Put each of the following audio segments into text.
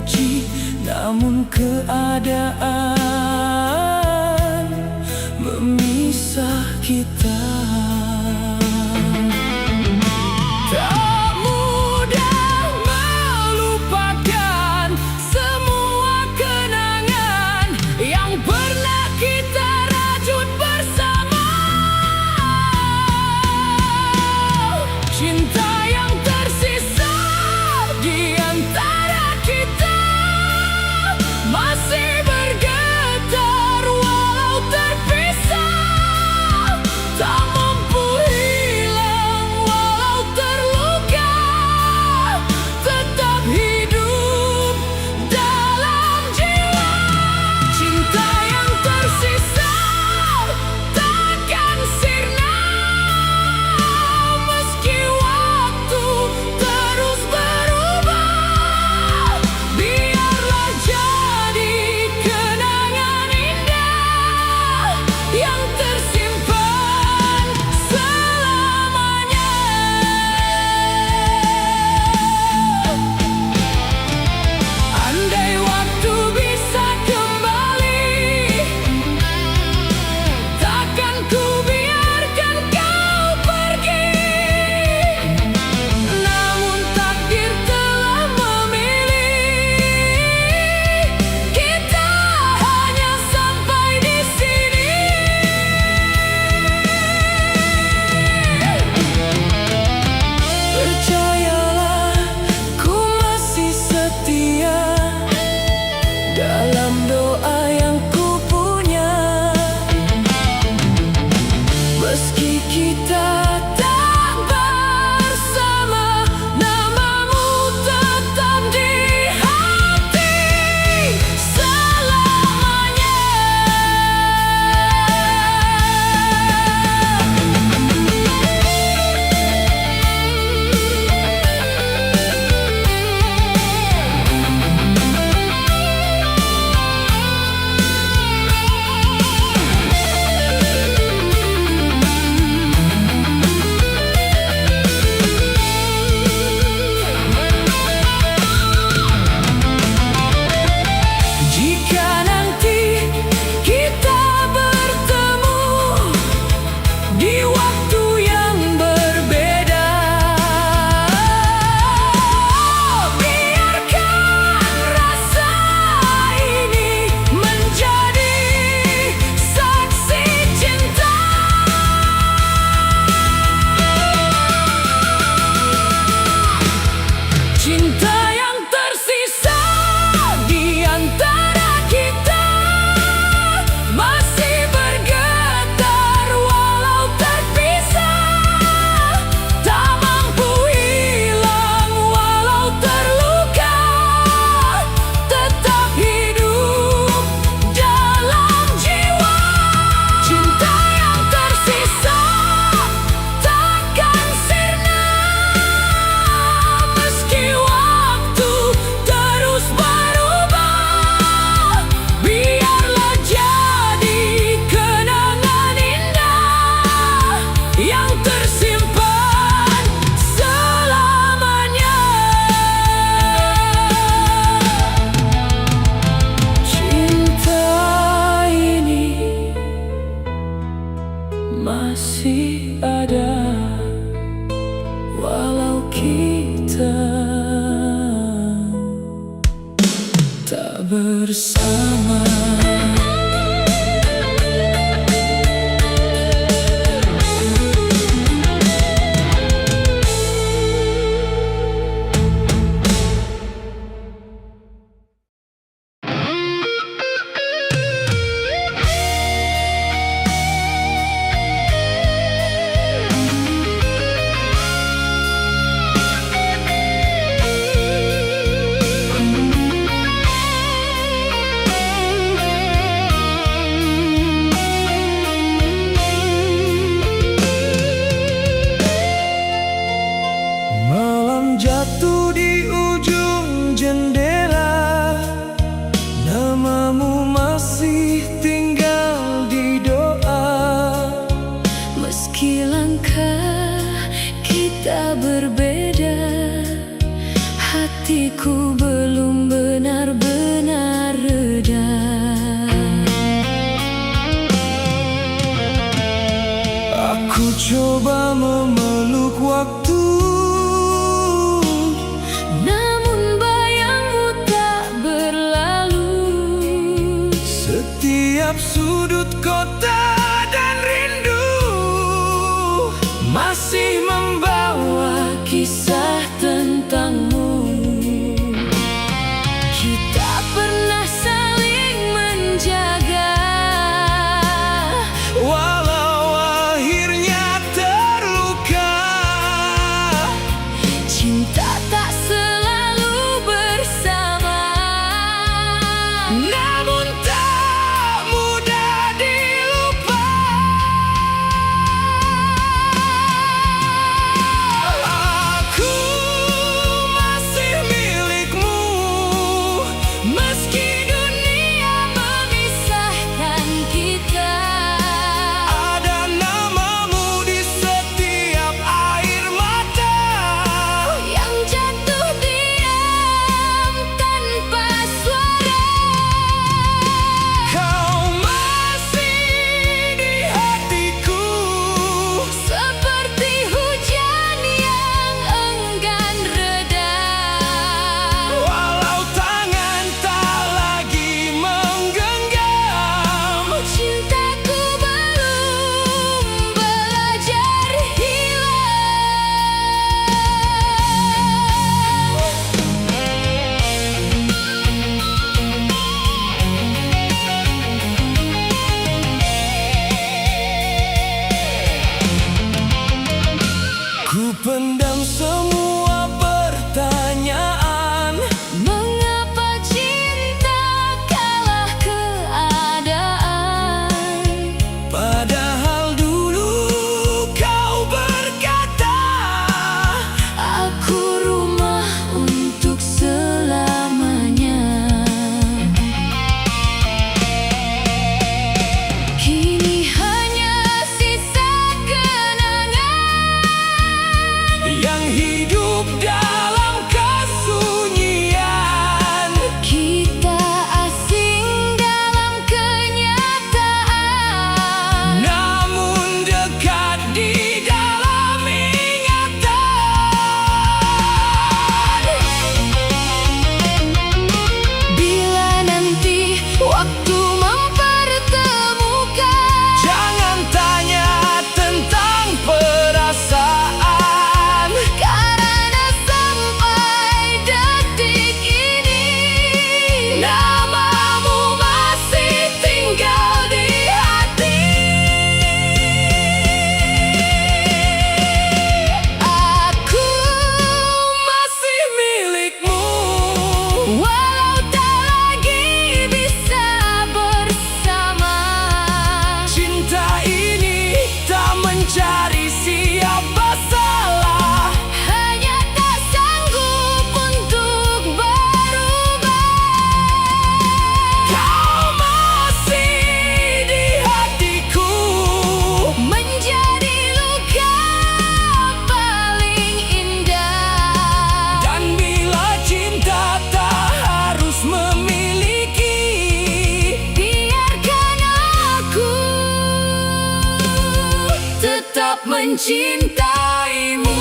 benci, namun keadaan memisah kita. Tak mudah melupakan semua kenangan yang pernah kita rajut bersama. Cinta yang tersisa di antara kita masih bergetar walau terpisah, tak mampu hilang walau terluka, tetap hidup dalam jiwa. Cinta yang tersisa takkan sirna meski waktu terus berubah. Biarlah jadi kenangan indah yang tersimpan selamanya. Andai waktu bisa kembali, takkan ku biarkan kau pergi. Namun takdir telah memilih kita hanya sampai di sini. Percayalah, ku masih setia dalam doa yang ku punya. Meski kita tak bersama, namamu tetap di hati selamanya. Jika nanti kita bertemu di waktu yang berbeda, biarkan rasa ini menjadi saksi cinta. Cinta yang tersisa di antara kita masih bergetar walau terpisah, tak mampu hilang walau terluka, tetap hidup dalam jiwa. Cinta yang tersisa takkan sirna meski waktu terus berubah. Biarlah jadi kenangan indah yang tersimpan selamanya. Cinta ini masih ada walau kita tak bersama. Jatuh di ujung jendela, namamu masih tinggal di doa. Meski langkah kita berbeda, hatiku belum benar berkisah tentangmu. Kita pernah saling menjaga, walau akhirnya terluka. cinta tak selalu bersama, Namun tak mudah dilupa. Aku masih milikmu, meski dunia memisahkan kita. ada namamu di setiap air mata. Yang jatuh diam tanpa suara, Kau masih di hatiku, seperti hujan yang enggan reda. walau tangan tak lagi menggenggam. Cintaku belum belajar Ku pendam semua pertanyaan. mengapa cinta kalah keadaan. Padahal dulu kau berkata, Aku rumah untuk selamanya. Kini hanya sisa kenangan yang hidup dalam kesunyian. kita asing dalam kenyataan, Namun dekat di dalam ingatan. bila nanti waktu mempertemukan, Jangan tanya tentang perasaan. karena sampai detik ini namamu masih tinggal di hati. Aku Masih milikmu, walau tak lagi bisa bersama, cinta ini tak mencari siapa salah. hanya tak sanggup untuk berubah. Kau masih di hatiku, Menjadi luka paling indah. dan bila cinta tak harus memiliki, Biarkan aku tetap mencintaimu.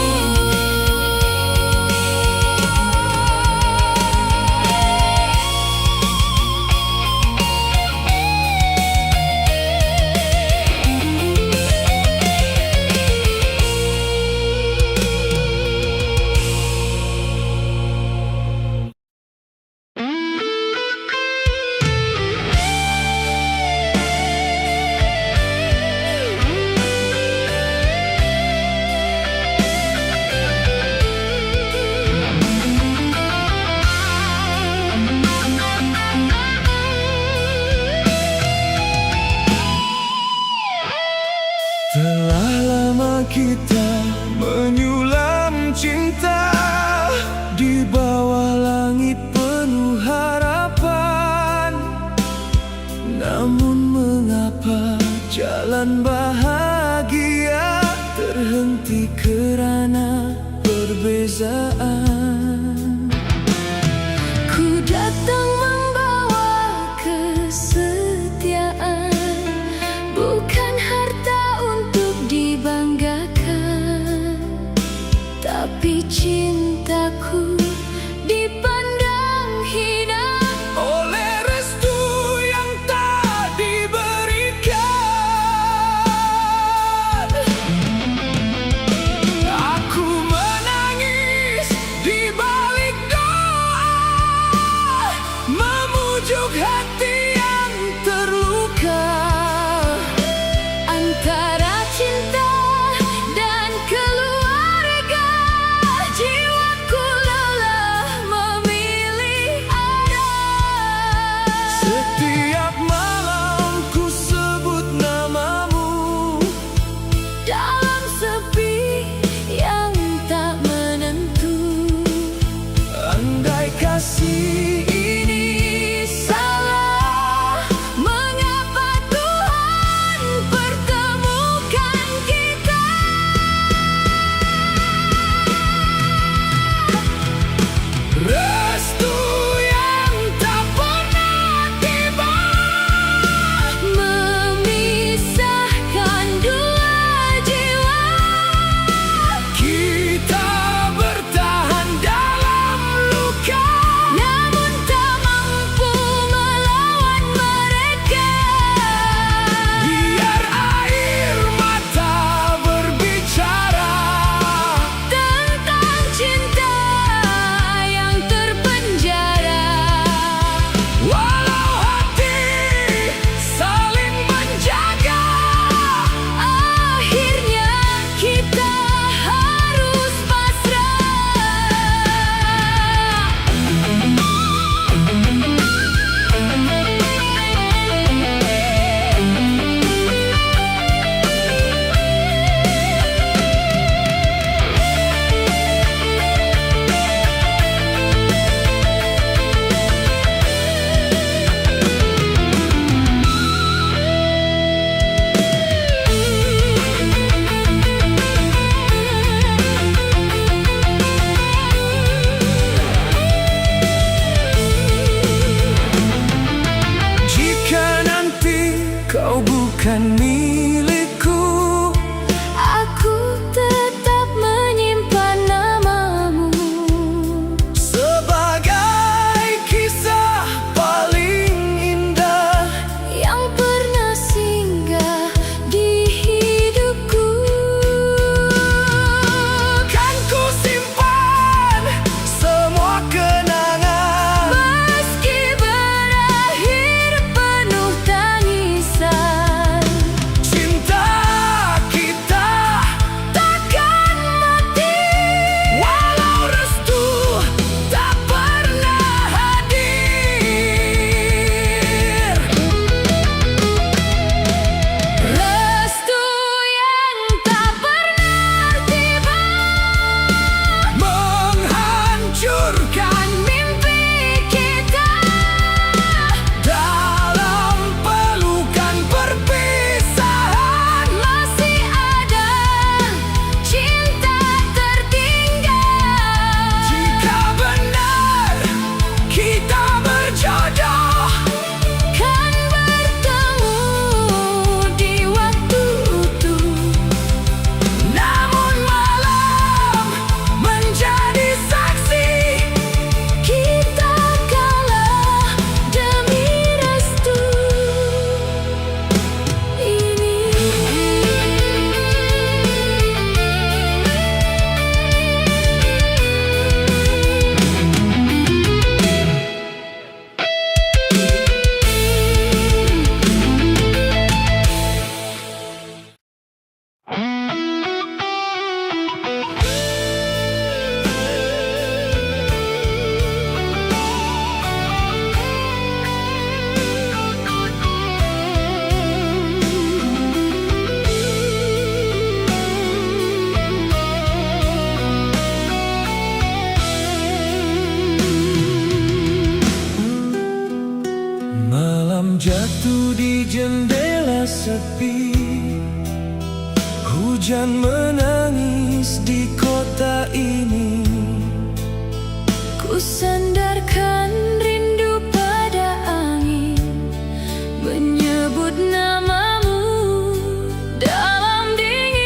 telah lama kita menyulam cinta di bawah langit penuh harapan. Namun mengapa jalan bahagia terhenti kerana perbezaan? Ku datang membawa kesetiaan, bukan harta untuk dibanggakan, tapi cintaku dipandang hina Oleh restu yang tak diberikan. Aku menangis Waktu di jendela sepi, hujan menangis di kota ini. Ku sandarkan rindu pada angin, menyebut namamu dalam dingin.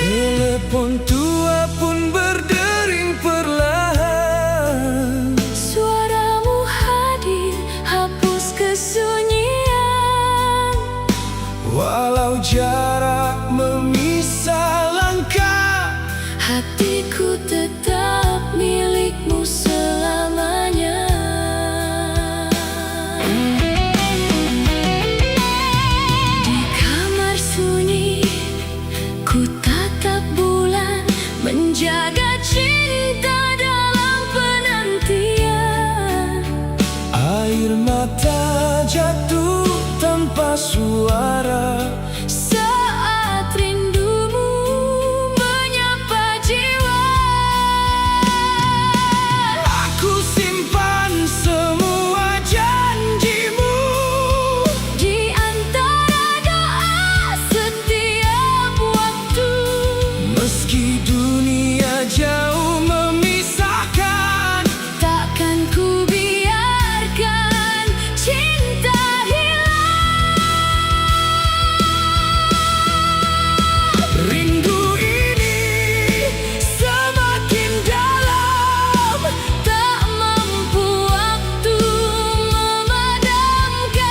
Telepon tua pun berdering perlahan. Suaramu hadir, hapus kesunyian. Walau jarak memisah langkah, Hatiku tetap milikmu selamanya. Di kamar sunyi, ku tatap bulan, menjaga cinta dalam penantian. air mata jatuh tanpa suara. Saat rindumu menyapa jiwa, Aku simpan semua janjimu di antara doa setiap waktu. meski dunia jauh memisahkan. Takkan ku biarkan cinta hilang. Rindu ini semakin dalam, Tak mampu waktu memadamkan.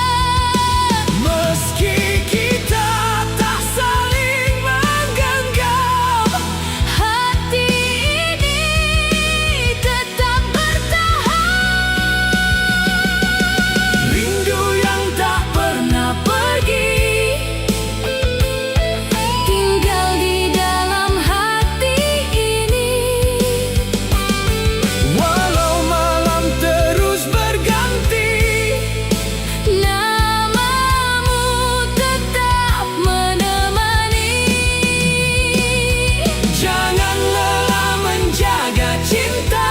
meski kita tak saling menggenggam. Hati ini tetap bertahan. Rindu yang tak pernah pergi, Tinggal di dalam hati ini. walau malam terus berganti. Namamu tetap menemani. Jangan lelah menjaga cinta,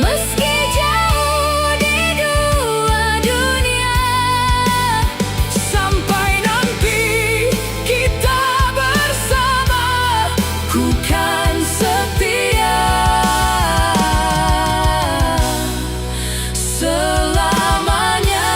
Meski jauh di dua dunia. sampai nanti kita bersama. Ku kan setia selamanya.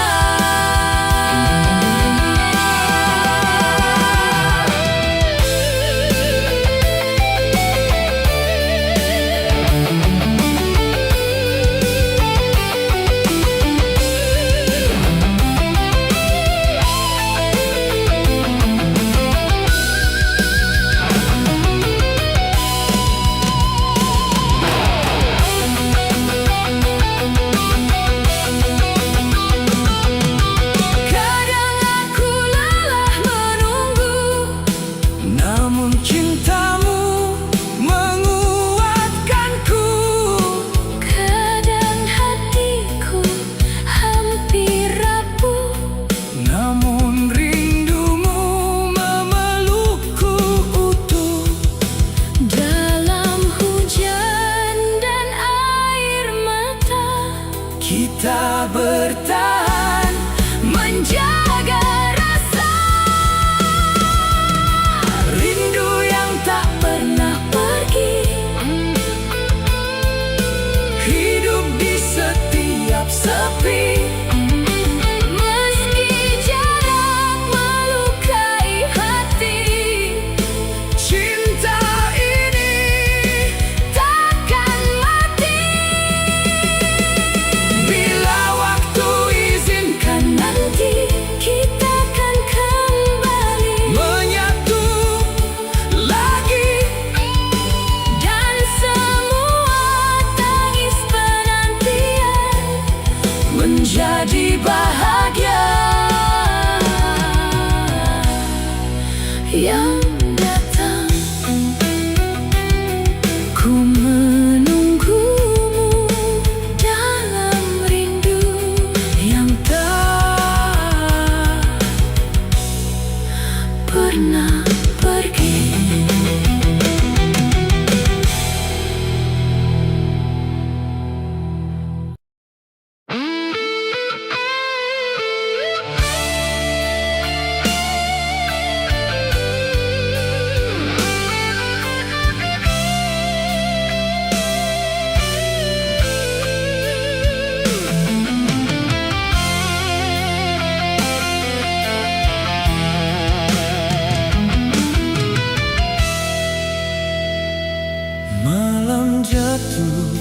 Kadang aku lelah menunggu, Namun cintamu menguatkanku. kadang hatiku hampir rapuh. Namun rindumu memelukku utuh. Dalam hujan dan air mata, Kita bertahan menjaga rasa. rindu yang tak pernah Pergi hidup di setiap sepi. meski jarak melukai hati. Cinta ini Takkan mati. bila waktu jatuh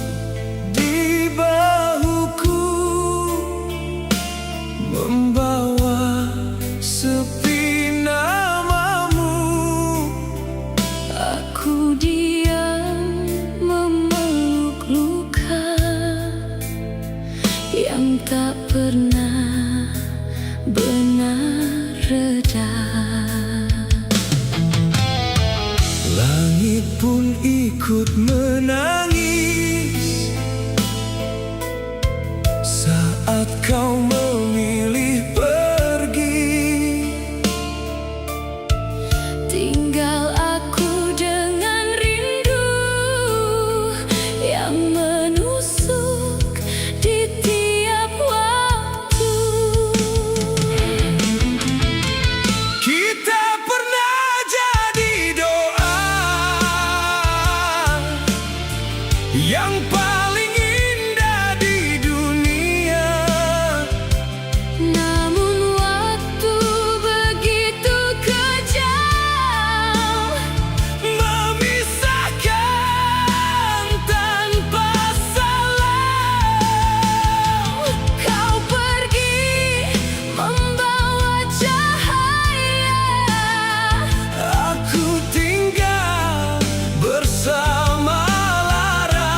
di bahuku, membawa sepi namamu. Aku diam memeluk luka yang tak pernah benar reda. Langit pun ikut menangis saat kau memilih pergi. Tinggal aku dengan rindu yang menusuk di tiap waktu. Kita pernah jadi doa yang paling indah di dunia. Namun waktu begitu kejam, Memisahkan tanpa salam. kau pergi membawa cahaya. Aku tinggal bersama lara.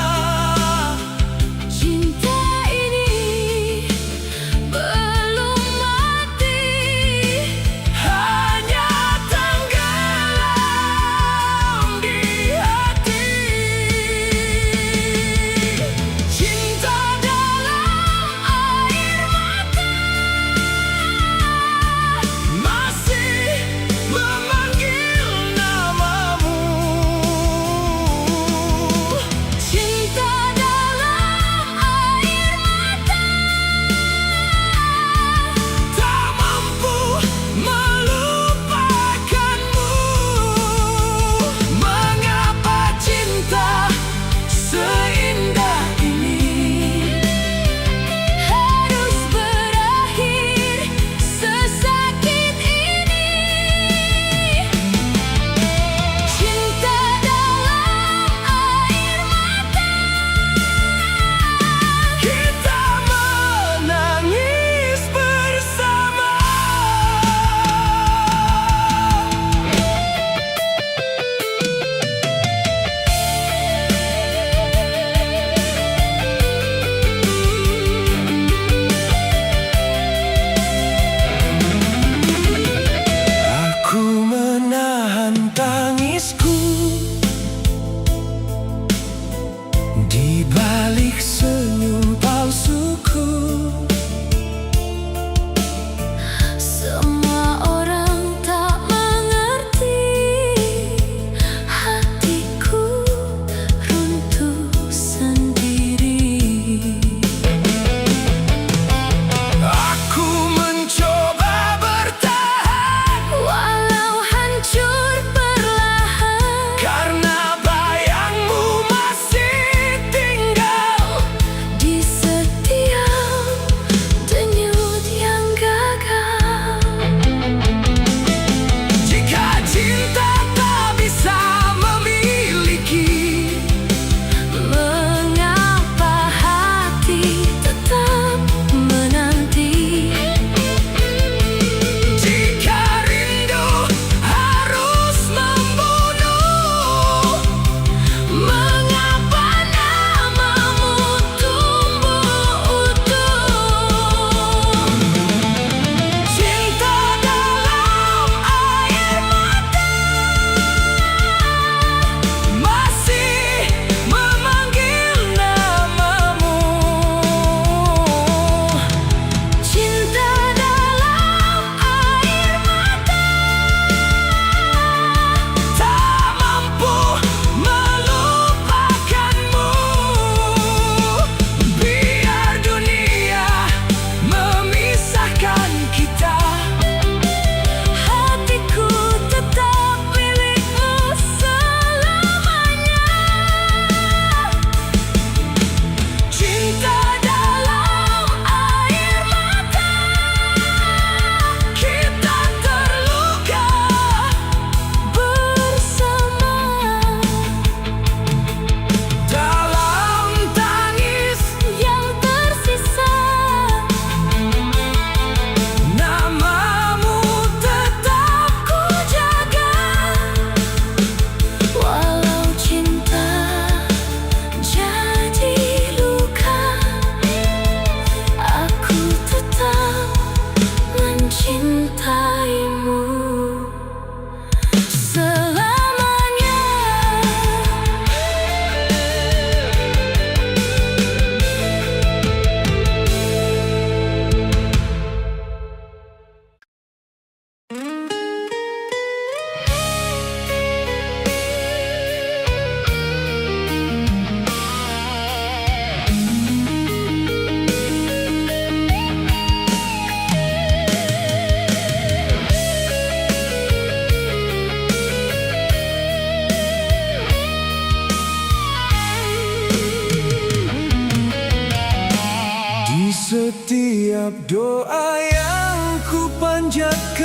Setiap doa yang ku panjatkan,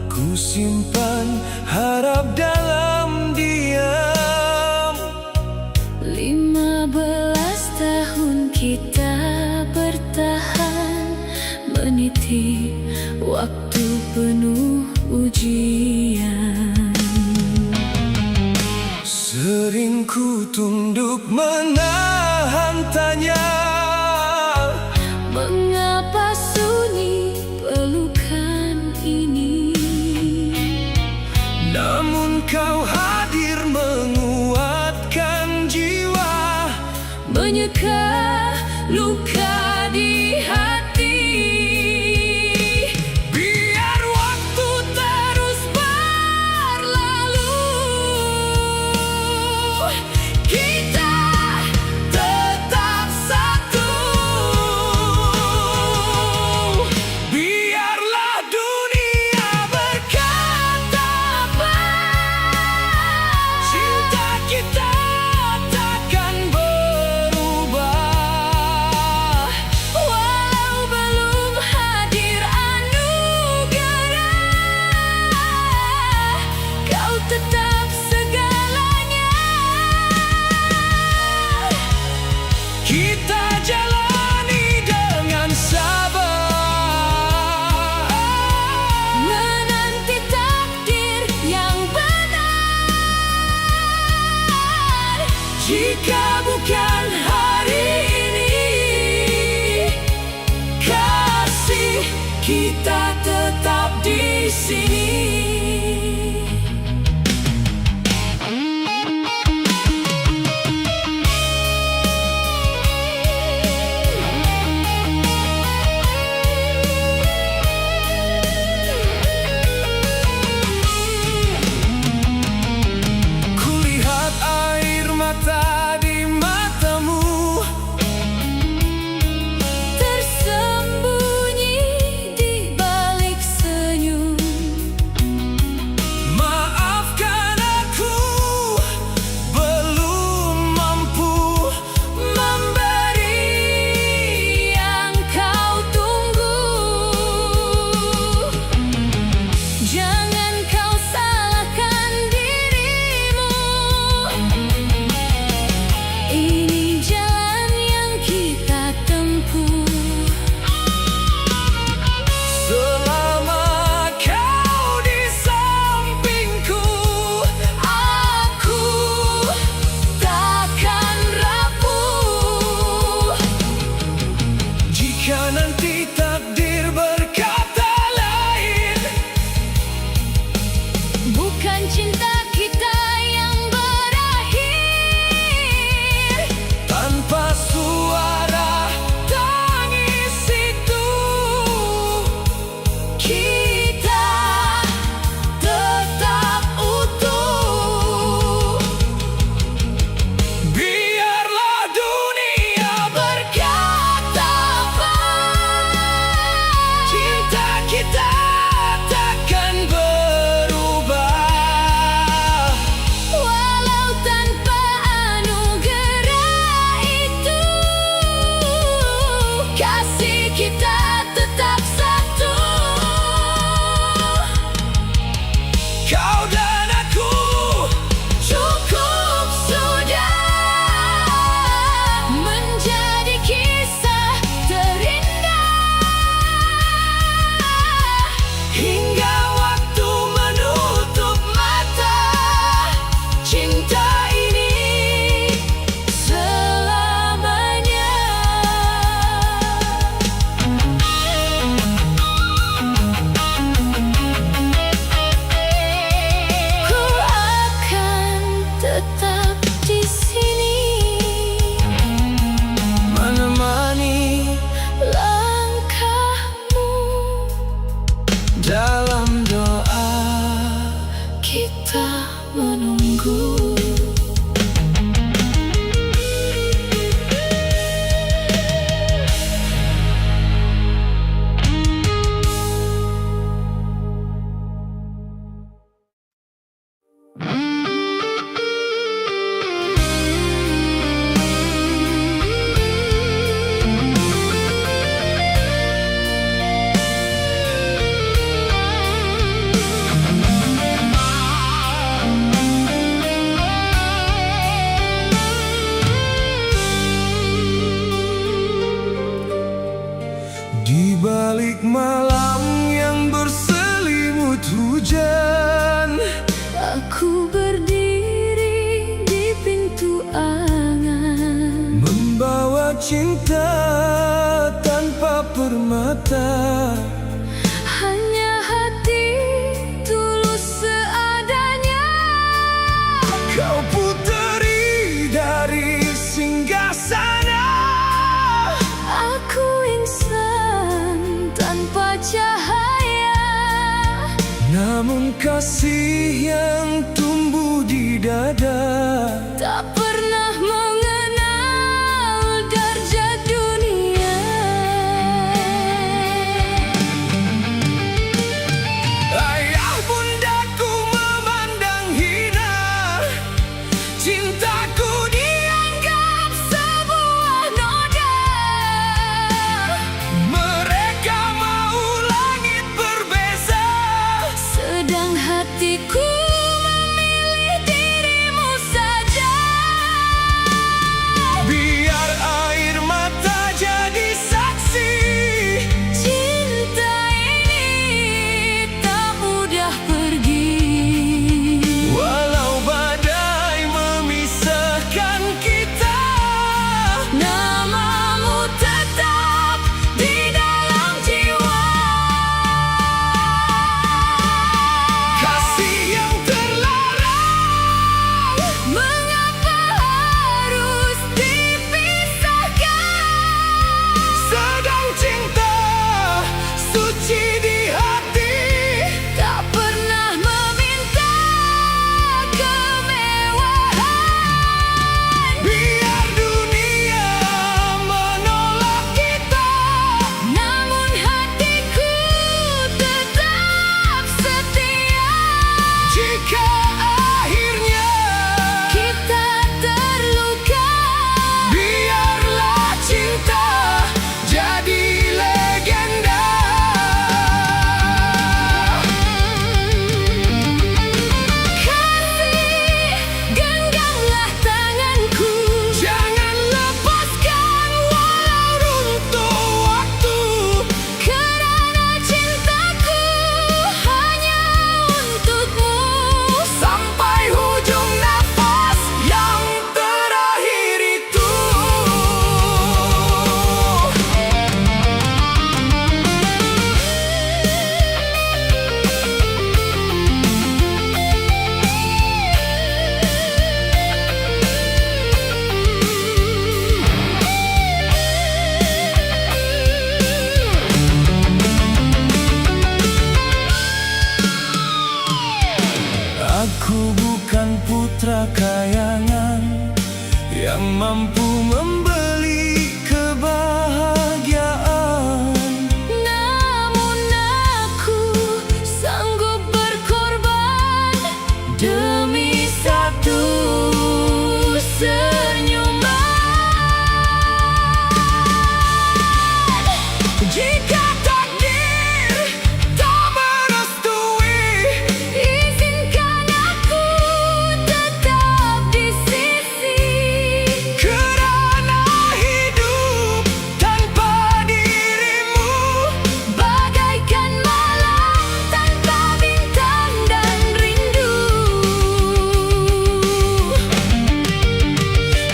ku simpan harap dalam diam. 15 tahun kita bertahan, meniti waktu penuh ujian. Sering ku tunduk menahan tanya, mengapa sunyi pelukan ini? namun kau hadir menguatkan jiwa, Menyeka luka di hati. biar waktu terus berlalu, Kita tetap satu. Biarlah dunia berkata apa, cinta kita takkan berubah. walau belum hadir anugerah, kau tetap segalanya. Kita jalani dengan sabar, Menanti takdir yang benar. jika bukan hari ini, kasih kita tetap di sini. Kulihat air mata di matamu, Tersembunyi di balik senyum. cinta tanpa permata. Hanya hati tulus seadanya. Kau puteri dari singgasana. Aku insan tanpa cahaya. Namun kasih yang tumbuh di dada Tak pernah mengenal darjat dunia. Ayah bundaku memandang hina. Cintaku dianggap sebuah noda. Mereka mau langit berbeza, Sedang hatiku memilih dirimu saja. biar air mata jadi saksi. Cinta ini tak mudah pergi. Walau badai memisahkan kita, Namamu tetap di dalam jiwa. kasih yang terlarang. Mengapa harus dipisahkan? Sedang cinta suci di hati. Tak pernah meminta kemewahan. Biar dunia menolak kita, Namun hatiku tetap setia. jika akhirnya Kita terluka, biarlah cinta jadi legenda. kasih genggamlah tanganku. Jangan lepaskan walau runtuh waktu. Kerana cintaku hanya untukmu. Sampai hujung nafas yang terakhir itu. Aku bukan putra kayangan yang mampu membeli kebahagiaan. Namun aku sanggup berkorban demi satu senyuman. Jika takdir tak merestui, Izinkan aku tetap di sisi. kerana hidup tanpa dirimu Bagaikan malam tanpa bintang dan rindu.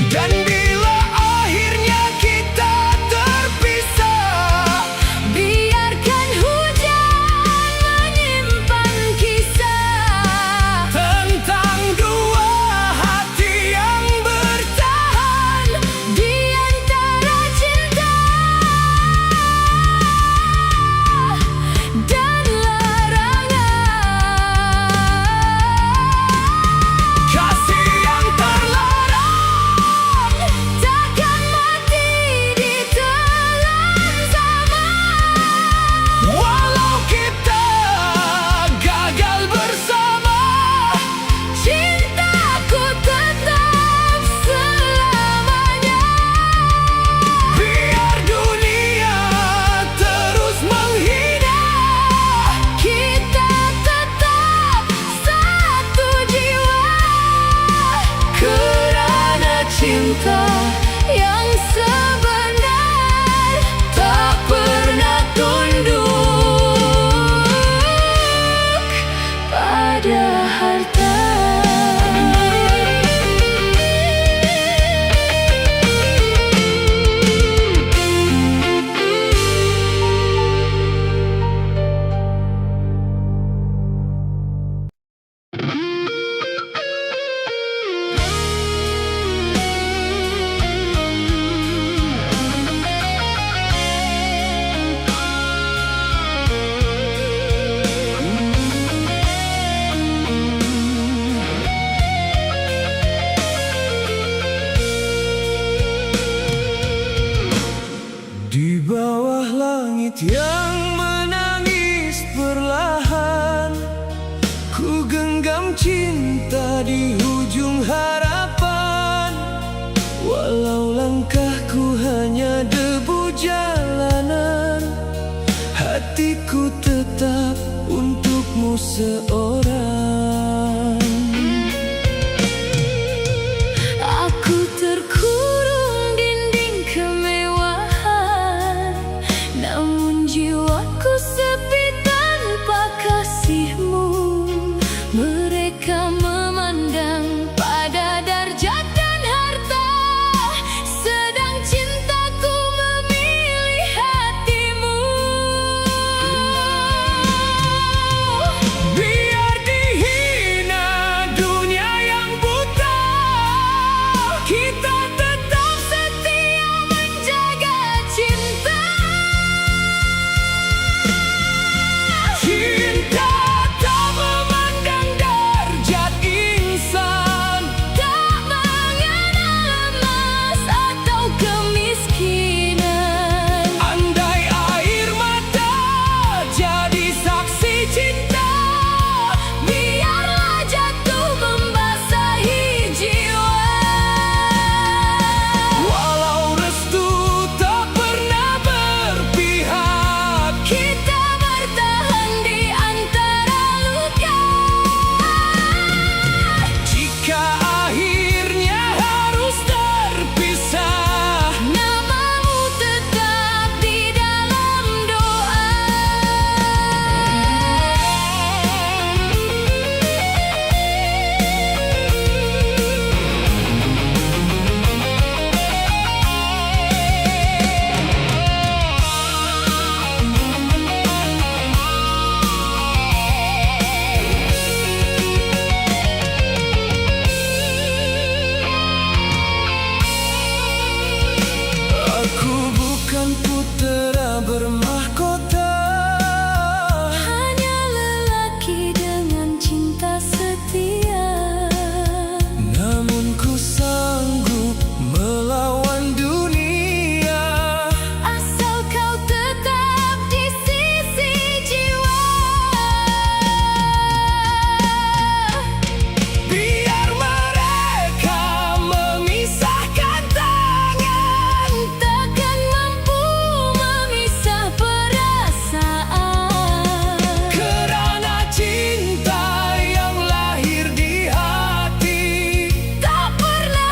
dan bila akhirnya kita terpisah, Biarkan hujan menyimpan kisah tentang dua hati yang bertahan di antara cinta dan larangan. kasih yang terlarang. Takkan mati ditelan zaman. Walau kita gagal bersama, Cintaku tetap selamanya. biar dunia terus menghina, Kita tetap satu jiwa. Kerana cinta yang sebenar tak pernah tunduk pada harta. seseorang. Aku terkurung dinding kemewahan, namun jiwaku sepi tanpa kasihmu. Mereka memandang pada darjat dan harta, sedang cintaku memilih hatimu. Biar dihina dunia yang buta, kita tetap setia menjaga cinta. Cinta tak memandang darjat insan, Tak mengenal emas atau kemiskinan. andai air mata jadi saksi cinta, Biarlah jatuh membasahi jiwa. walau restu tak pernah berpihak. Kita bertahan di antara luka. Jika akhirnya harus terpisah, Namamu tetap di dalam doa. aku bukan putera bermahkota, Hanya lelaki dengan cinta setia. namun ku sanggup melawan dunia. Asal kau tetap di sisi jiwa. Biar mereka memisahkan tangan, Takkan mampu memisah perasaan. kerana cinta yang lahir di hati Tak pernah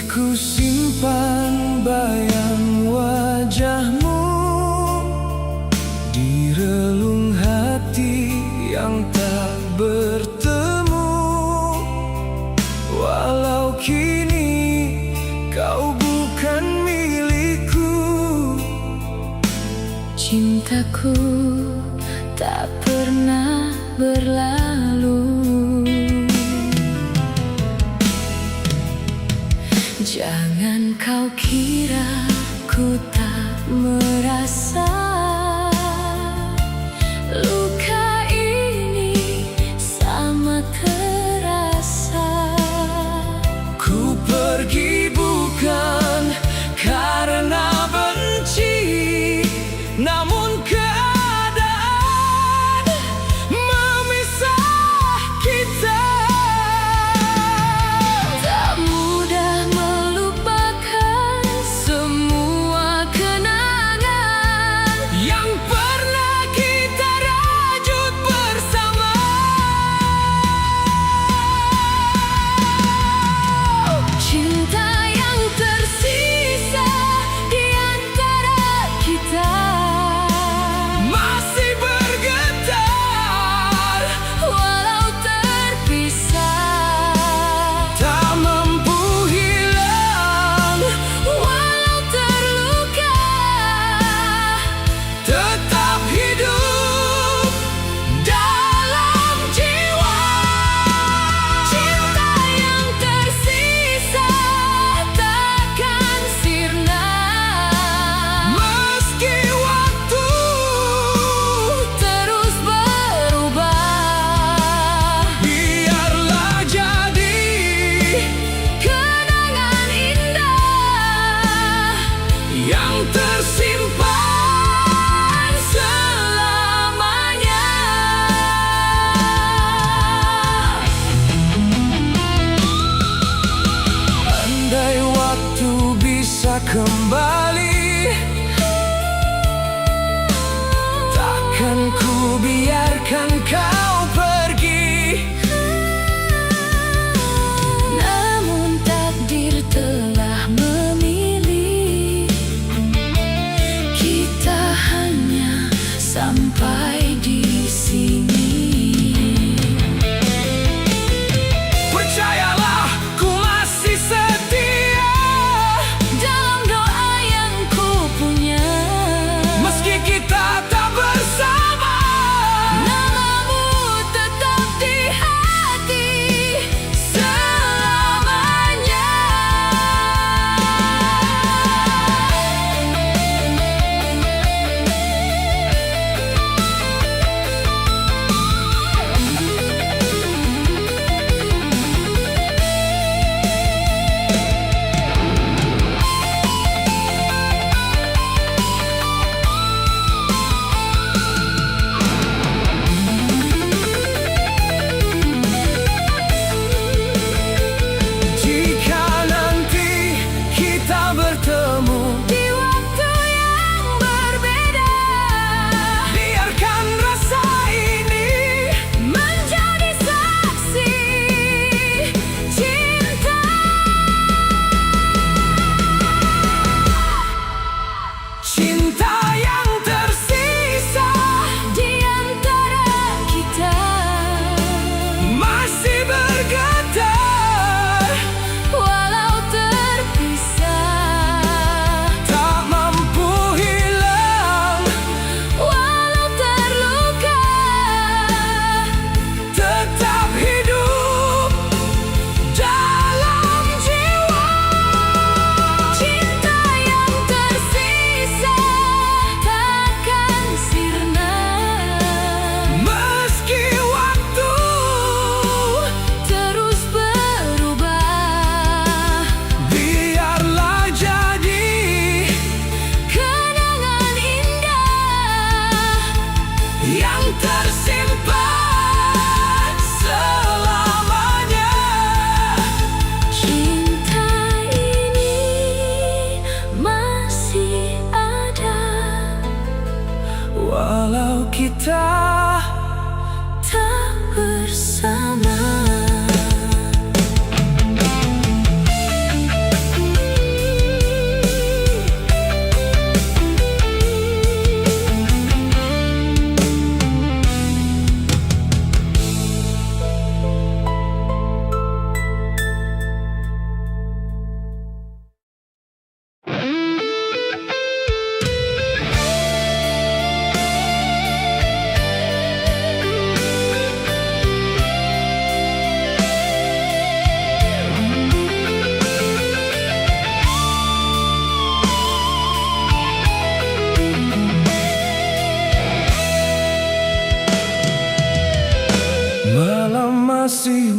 ku simpan bayang wajahmu di relung hati yang tak bertemu. Walau kini kau bukan milikku, Cintaku tak pernah berlalu. Jangan kau kira ku tak merasa luka ini sama terasa. ku pergi bukan karena benci, namun keadaan memisah kita. Tak mudah melupakan semua kenangan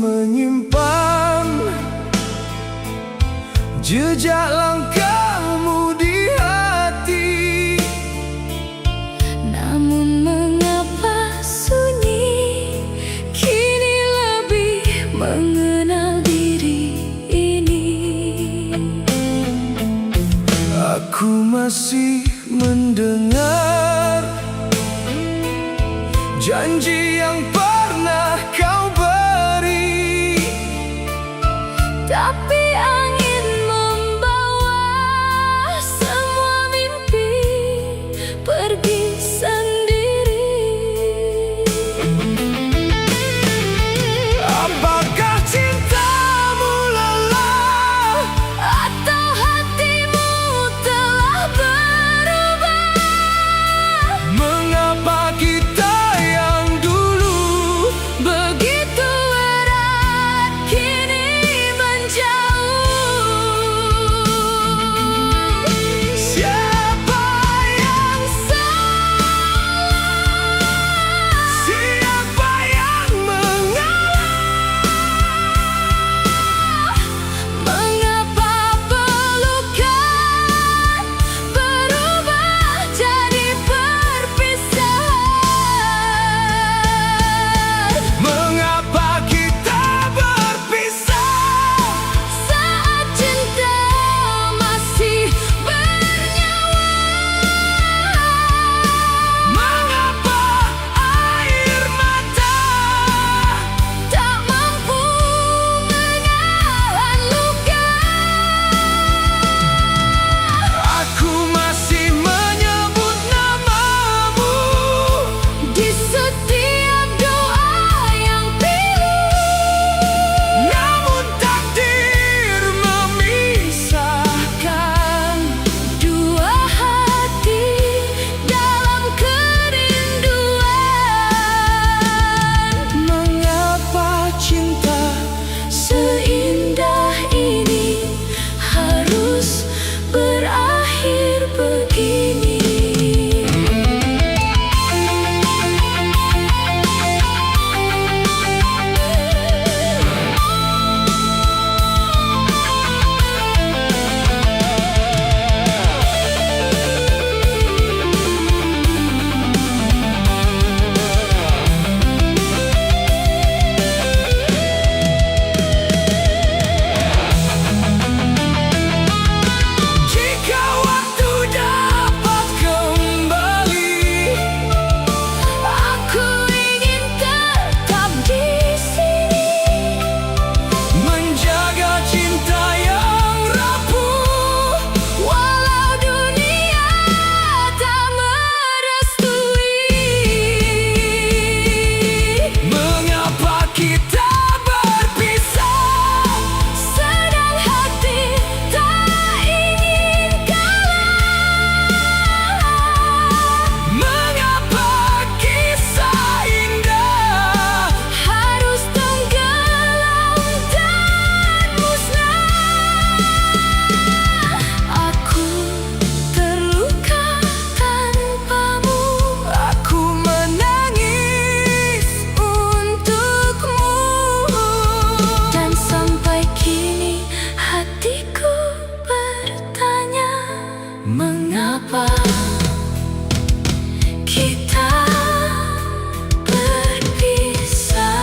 menyimpan jejak langkahmu di hati. Namun mengapa sunyi kini lebih mengenal diri ini? Aku masih mendengar janji yang pernah kau beri, tapi angin membawa semua mimpi pergi sendiri. apakah cintamu lelah Atau hatimu telah berubah? mengapa kita yang dulu Begitu erat kini menjauh. siapa yang salah, siapa yang mengalah, Mengapa pelukan berubah jadi perpisahan? mengapa kita berpisah Saat cinta masih bernyawa, mengapa air mata tak mampu menahan luka. aku masih menyebut namamu Di setiap doa yang pilu, namun takdir memisahkan dua hati dalam kerinduan. mengapa cinta Seindah ini harus berakhir begini. jika waktu dapat kembali Aku ingin tetap di sini, menjaga cinta yang rapuh walau dunia tak merestui. mengapa kita berpisah Sedang hati tak ingin kalah. mengapa kisah indah Harus tenggelam dan musnah. Aku terluka tanpamu, aku menangis untukmu. Dan sampai kini hatiku bertanya, mengapa kita berpisah?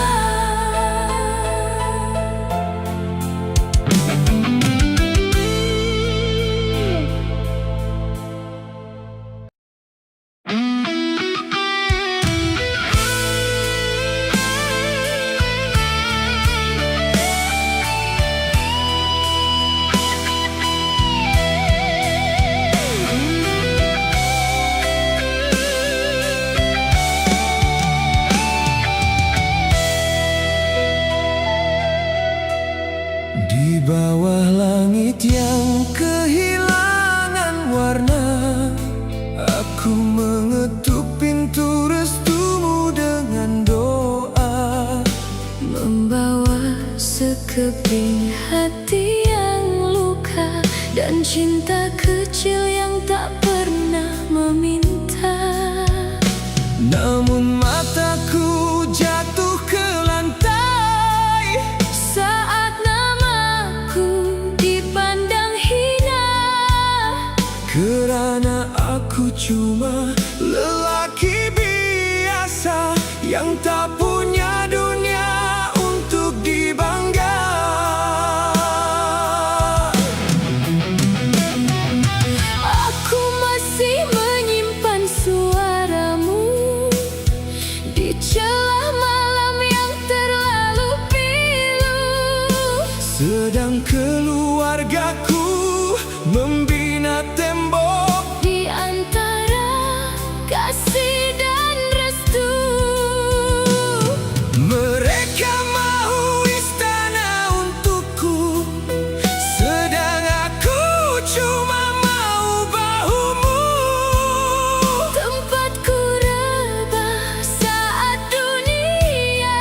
di bawah langit yang kehilangan warna. Aku mengetuk pintu restumu dengan doa, Membawa sekeping hati yang luka dan cinta kecil yang tak pernah meminta. namun mataku jatuh ke lantai. cuma lelaki biasa yang tak punya dunia untuk dibangga. Aku masih menyimpan suaramu di celah malam yang terlalu pilu. Sedang keluargaku membina tembok Di antara kasih dan restu, mereka mahu istana untukku, sedang aku cuma mau bahumu. tempatku rebah saat dunia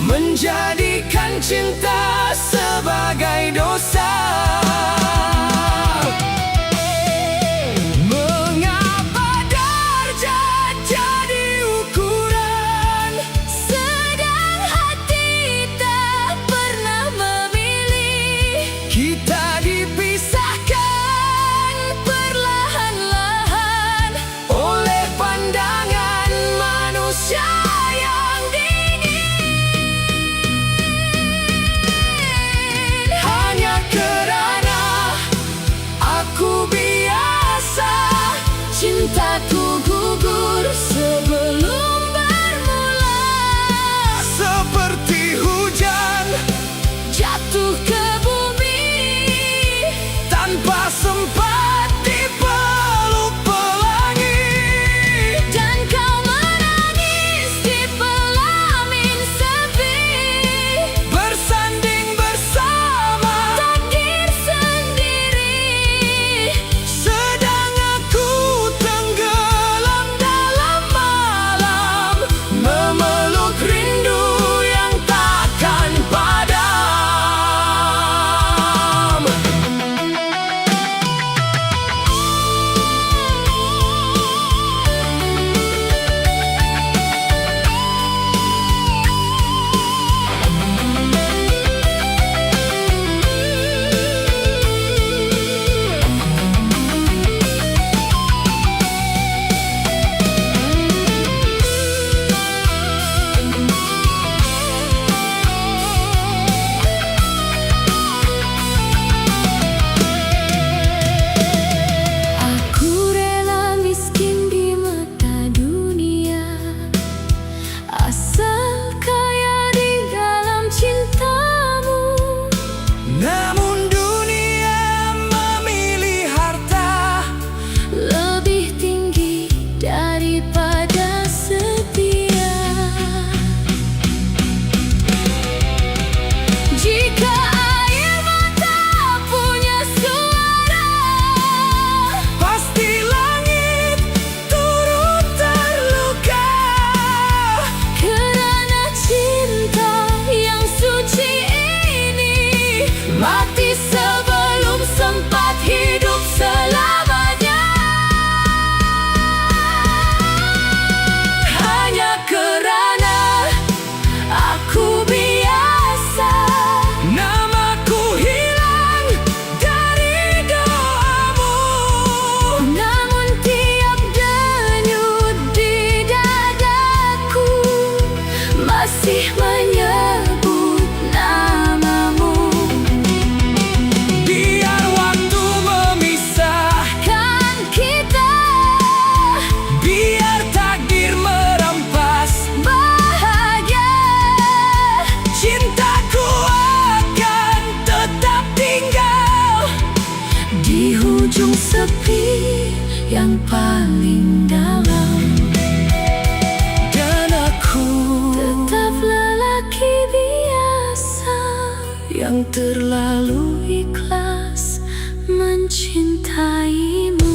Menjadikan cinta sebagai dosa. Mengapa darjat jadi ukuran, sedang hati tak pernah memilih. kita dipisahkan Perlahan-lahan oleh pandangan manusia yang dingin. Hanya kerana aku biasa, cintaku gugur sebelum bermula, seperti hujan jatuh ke bumi tanpa sempat dipeluk pelangi. dan kau menangis di pelamin sepi, Bersanding bersama takdir sendiri. sedang aku tenggelam dalam malam, memeluk rindu yang takkan padam. Aku rela miskin di mata dunia, asal kaya di dalam cintamu. Namun dunia memilih harta Lebih tinggi daripada setia. Jika air mata punya suara, pasti langit turut terluka. kerana cinta yang suci ini mati sebelum sempat hidup selamanya. Hanya kerana aku biasa, namaku hilang dari doamu. Namun tiap denyut di dadaku masih menyebut namamu. Biar waktu memisahkan Kita biar takdir merampas, bahagia, cintaku akan tetap tinggal di hujung sepi yang paling dalam. dan aku Tetap lelaki biasa yang terlalu ikhlas mencintaimu.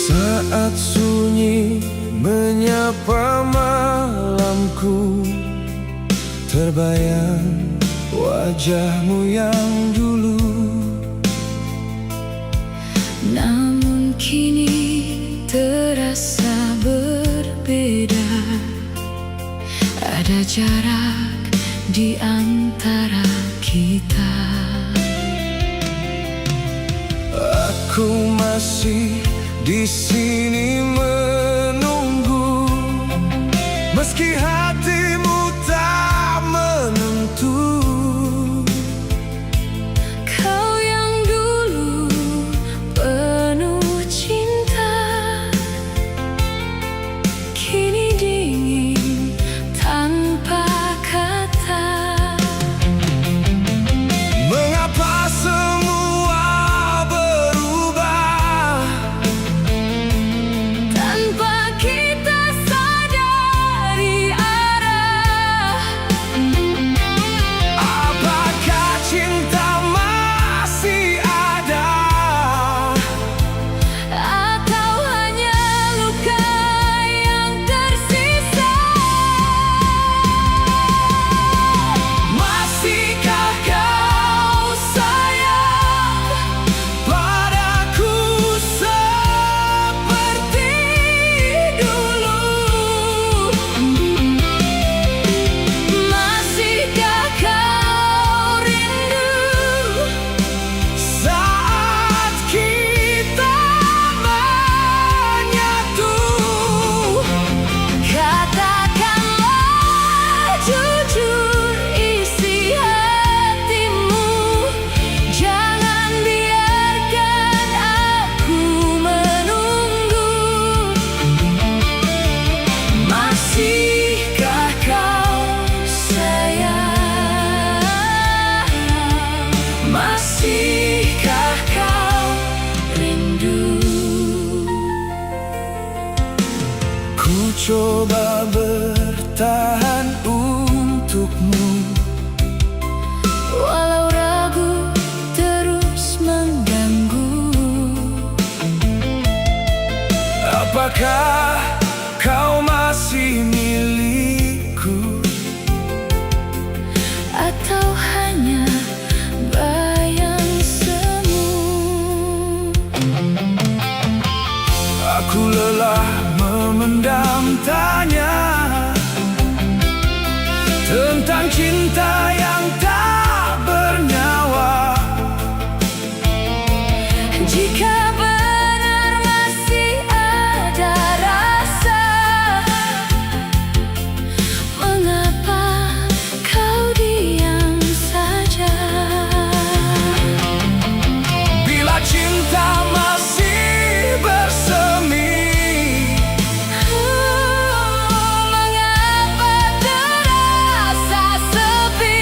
Saat sunyi menyapa malamku, terbayang wajahmu yang dulu. Namun kini terasa berbeda. Ada jarak di antara kita. Aku masih di sini menunggu, meski hatimu tak menentu. Kau yang dulu penuh cinta, kini dingin tanpa kata. Mengapa semua berubah Tanpa kita sadari arah? Apakah cinta masih ada, Atau hanya luka yang tersisa? masihkah kau sayang padaku seperti dulu? Masihkah kau rindu Saat kita menyatu, Katakanlah jujur isi hatimu, jangan biarkan aku menunggu. masihkah kau sayang? Masihkah kau Rindu. Ku coba bertahan untukmu, Walau ragu terus mengganggu. apakah kau masih milikku? Atau hanya bayang semu? Aku lelah memendam tanya tentang cinta yang tak bernyawa. Jika benar masih ada rasa, mengapa kau diam saja? Bila cinta masih bersemi, Mengapa terasa sepi?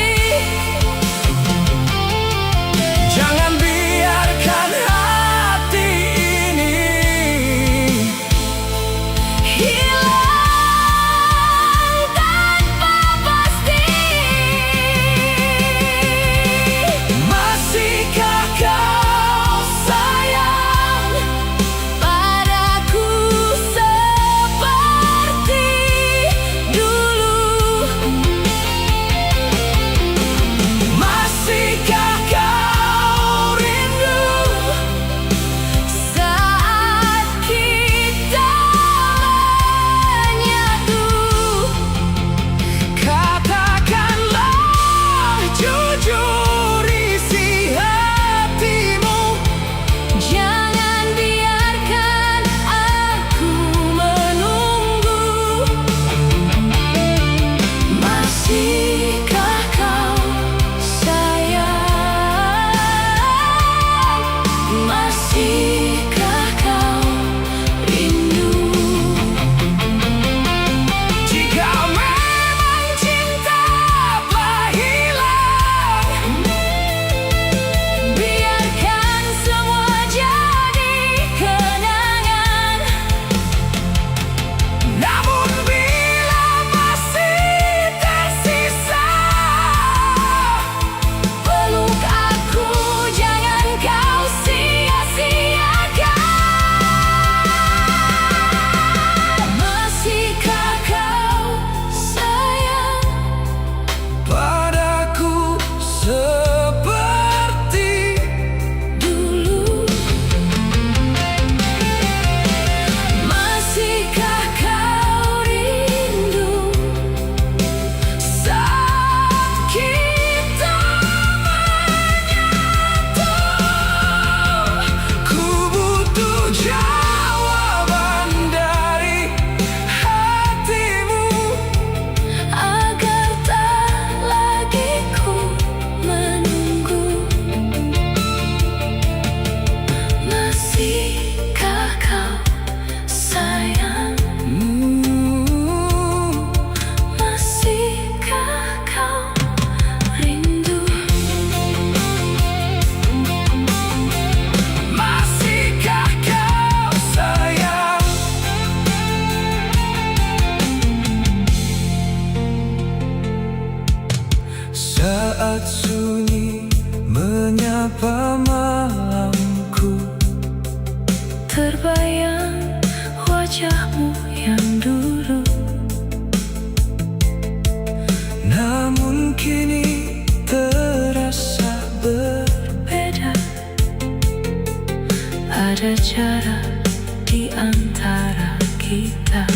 sayang wajahmu yang dulu. Namun kini terasa Beda, ada jarak di antara kita.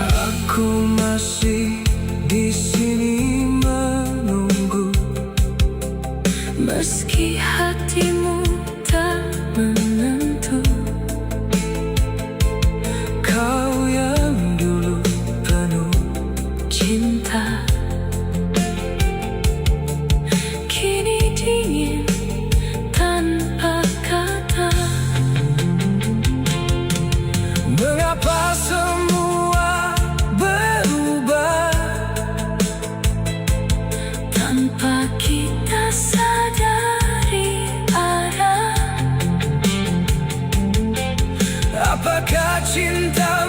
Aku masih di sini menunggu, Meski hatimu tak menentu. kau yang dulu penuh Cinta kini dingin tanpa kata. Mengapa semua berubah Tanpa kita sadari arah. Apakah cinta